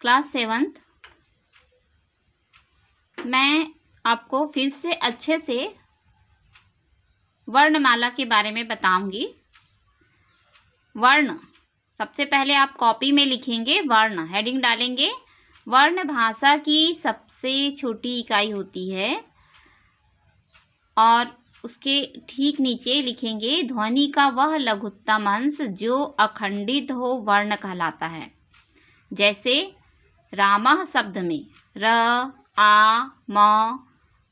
Class 7th मैं आपको फिर से अच्छे से वर्णमाला के बारे में बताऊंगी। वर्ण, सबसे पहले आप कॉपी में लिखेंगे वर्ण, हेडिंग डालेंगे। वर्ण भाषा की सबसे छोटी इकाई होती है और उसके ठीक नीचे लिखेंगे ध्वनि का वह लघुत्तम अंश जो अखंडित हो वर्ण कहलाता है। जैसे रामः शब्द में र, आ, म,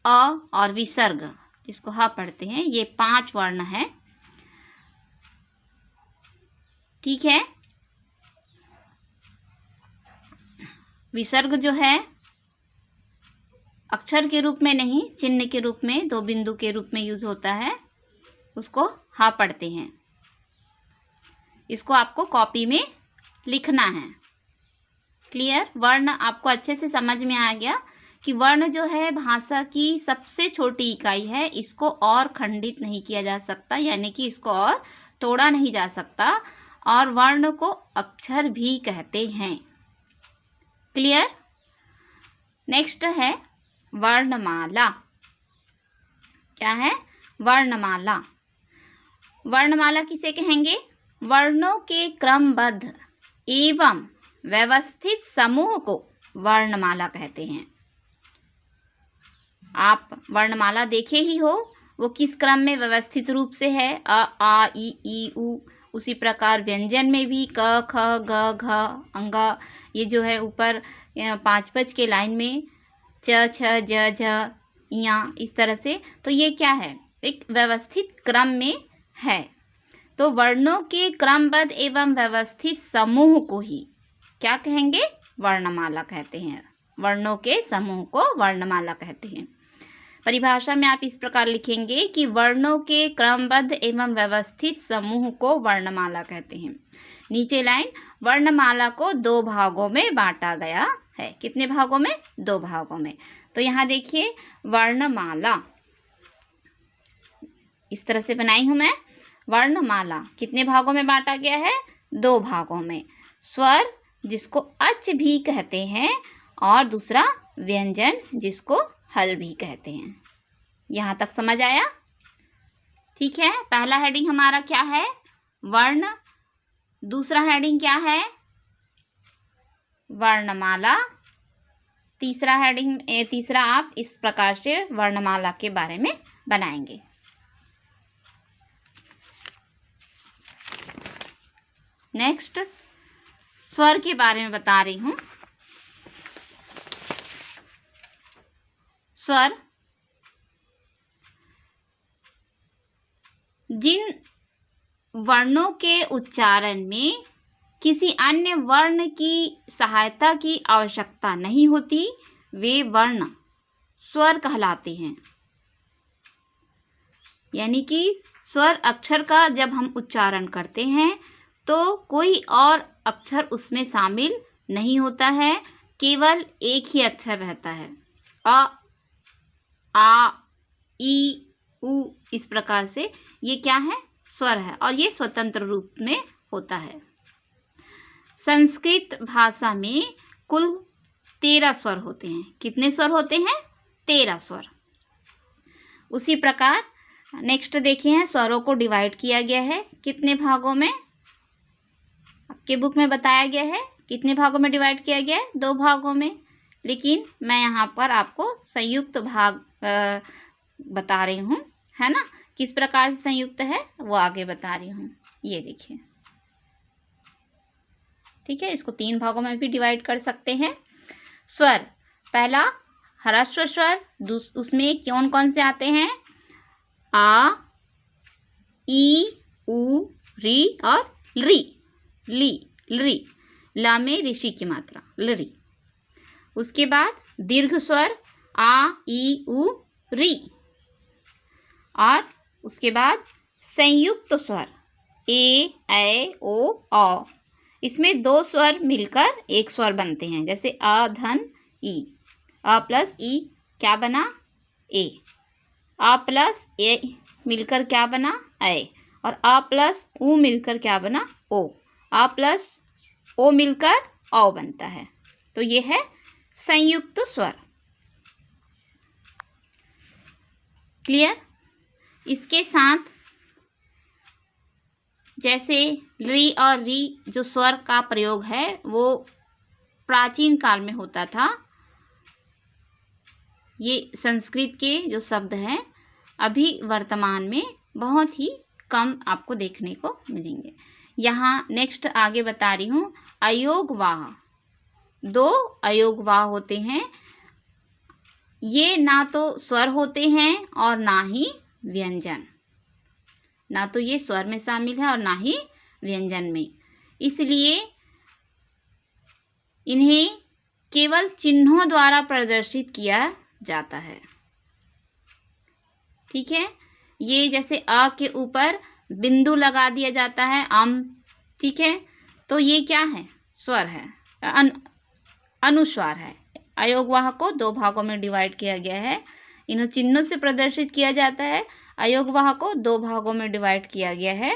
अ और विसर्ग जिसको ह पढ़ते हैं, ये 5 वर्ण हैं। ठीक है। विसर्ग जो है अक्षर के रूप में नहीं, चिन्ह के रूप में, 2 बिंदु के रूप में यूज होता है, उसको हा पढ़ते हैं। इसको आपको कॉपी में लिखना है। क्लियर? वर्ण आपको अच्छे से समझ में आ गया कि वर्ण जो है भाषा की सबसे छोटी इकाई है, इसको और खंडित नहीं किया जा सकता, यानी कि इसको और तोड़ा नहीं जा सकता, और वर्ण को अक्षर भी कहते हैं। क्लियर? नेक्स्ट है वर्णमाला। क्या है? वर्णमाला। वर्णमाला किसे कहेंगे? वर्णों के क्रमबद्ध एवं व्यवस्थित समूह को वर्णमाला कहते हैं। आप वर्णमाला देखे ही हो, वो किस क्रम में व्यवस्थित रूप से है, अ, आ, ई, उ। उसी प्रकार व्यंजन में भी क, ख, ग, घ, अंग, ये जो है ऊपर 5 के लाइन में च, छ, ज, झ, या, इस तरह से। तो ये क्या है? एक व्यवस्थित क्रम में है। तो वर्णों के क्रमबद्ध एवं व्यवस्थित समूह को ही क्या कहेंगे? वर्णमाला कहते हैं। वर्णों के समूह को वर्णमाला कहते हैं। परिभाषा में आप इस प्रकार लिखेंगे कि वर्णों के क्रमबद्ध एवं व्यवस्थित समूह को वर्णमाला कहते हैं। नीचे लाइन, वर्णमाला को 2 भागों में बांटा गया है। कितने भागों में? 2 भागों में। तो यहाँ देखिए वर्णमाला इस तरह से बनाई हूं मैं। वर्णमाला कितने भागों में बांटा गया है? 2 भागों में। स्वर जिसको अच भी कहते हैं और दूसरा व्यंजन जिसको हल भी कहते हैं। यहाँ तक समझ आया? ठीक है। पहला हेडिंग हमारा क्या है? वर्ण। दूसरा हेडिंग क्या है? वर्णमाला। तीसरा आप इस प्रकार से वर्णमाला के बारे में बनाएंगे। नेक्स्ट स्वर के बारे में बता रही हूं। स्वर जिन वर्णों के उच्चारण में किसी अन्य वर्ण की सहायता की आवश्यकता नहीं होती, वे वर्ण स्वर कहलाते हैं। यानी कि स्वर अक्षर का जब हम उच्चारण करते हैं तो कोई और अक्षर उसमें शामिल नहीं होता है, केवल एक ही अक्षर रहता है। अ, आ, ई, उ, इस प्रकार से ये क्या है? स्वर है, और ये स्वतंत्र रूप में होता है। संस्कृत भाषा में कुल 13 स्वर होते हैं। कितने स्वर होते हैं? 13 स्वर। उसी प्रकार नेक्स्ट देखिए, स्वरों को डिवाइड किया गया है कितने भागों में? आपके बुक में बताया गया है। कितने भागों में डिवाइड किया गया है? 2 भागों में। लेकिन मैं यहाँ पर आपको संयुक्त भाग बता रही हूँ, है ना? किस प्रकार से संयुक्त है वो आगे बता रही हूँ। ये देखिए, ठीक है। इसको 3 भागों में भी डिवाइड कर सकते हैं। स्वर, पहला ह्रस्व स्वर, उसमें कौन कौन से आते हैं? आ, ई, उ, री और री। ली, लरी, ला में ऋषि की मात्रा, लरी। उसके बाद दीर्घ स्वर आ, ई, उ, री। और उसके बाद संयुक्त स्वर ए, ऐ, ओ, औ। इसमें 2 स्वर मिलकर एक स्वर बनते हैं। जैसे अ, धन, ई। अ प्लस ई क्या बना? ए। अ प्लस ए मिलकर क्या बना? ऐ। और अ प्लस उ मिलकर क्या बना? ओ। अ प्लस ओ मिलकर औ बनता है। तो ये है संयुक्त स्वर। क्लियर? इसके साथ जैसे री और री जो स्वर का प्रयोग है वो प्राचीन काल में होता था। ये संस्कृत के जो शब्द हैं अभी वर्तमान में बहुत ही कम आपको देखने को मिलेंगे। यहाँ नेक्स्ट आगे बता रही हूँ, अयोगवाह। 2 अयोगवाह होते हैं। ये ना तो स्वर होते हैं और ना ही व्यंजन। ना तो ये स्वर में शामिल है और ना ही व्यंजन में, इसलिए इन्हें केवल चिन्हों द्वारा प्रदर्शित किया जाता है। ठीक है, ये जैसे अ के ऊपर बिंदु लगा दिया जाता है अम, ठीक है, तो ये क्या है? स्वर है, अनुस्वार है। अयोगवाह को 2 भागों में डिवाइड किया गया है। इन्हें चिन्हों से प्रदर्शित किया जाता है। अयोगवाह को 2 भागों में डिवाइड किया गया है।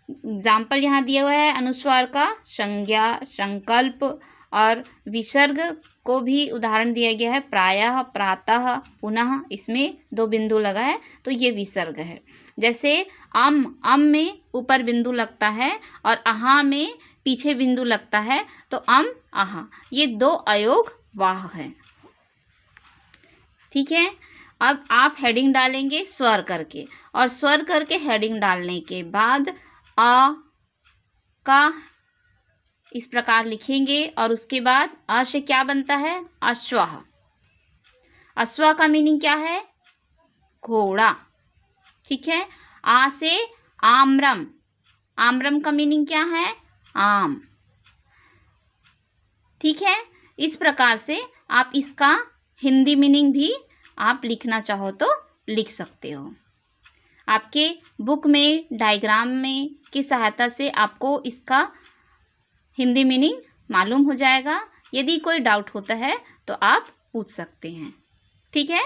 एग्जाम्पल यहाँ दिया हुआ है अनुस्वार का, संज्ञा, संकल्प और विसर्ग को भी उदाहरण दिया गया है। प्रायः, प्रातः, पुनः, इसमें 2 बिंदु लगा है तो ये विसर्ग है। जैसे अम में ऊपर बिंदु लगता है और अहा में पीछे बिंदु लगता है, तो अम, अहा, ये 2 अयोग वाह है। ठीक है, अब आप हेडिंग डालेंगे स्वर करके, और स्वर करके हेडिंग डालने के बाद अ का इस प्रकार लिखेंगे और उसके बाद अ से क्या बनता है? अश्वः। अश्व का मीनिंग क्या है? घोड़ा। ठीक है, आ से आम्रम। आम्रम का मीनिंग क्या है? आम। ठीक है, इस प्रकार से आप इसका हिंदी मीनिंग भी आप लिखना चाहो तो लिख सकते हो। आपके बुक में डायग्राम में की सहायता से आपको इसका हिंदी मीनिंग मालूम हो जाएगा। यदि कोई डाउट होता है तो आप पूछ सकते हैं। ठीक है।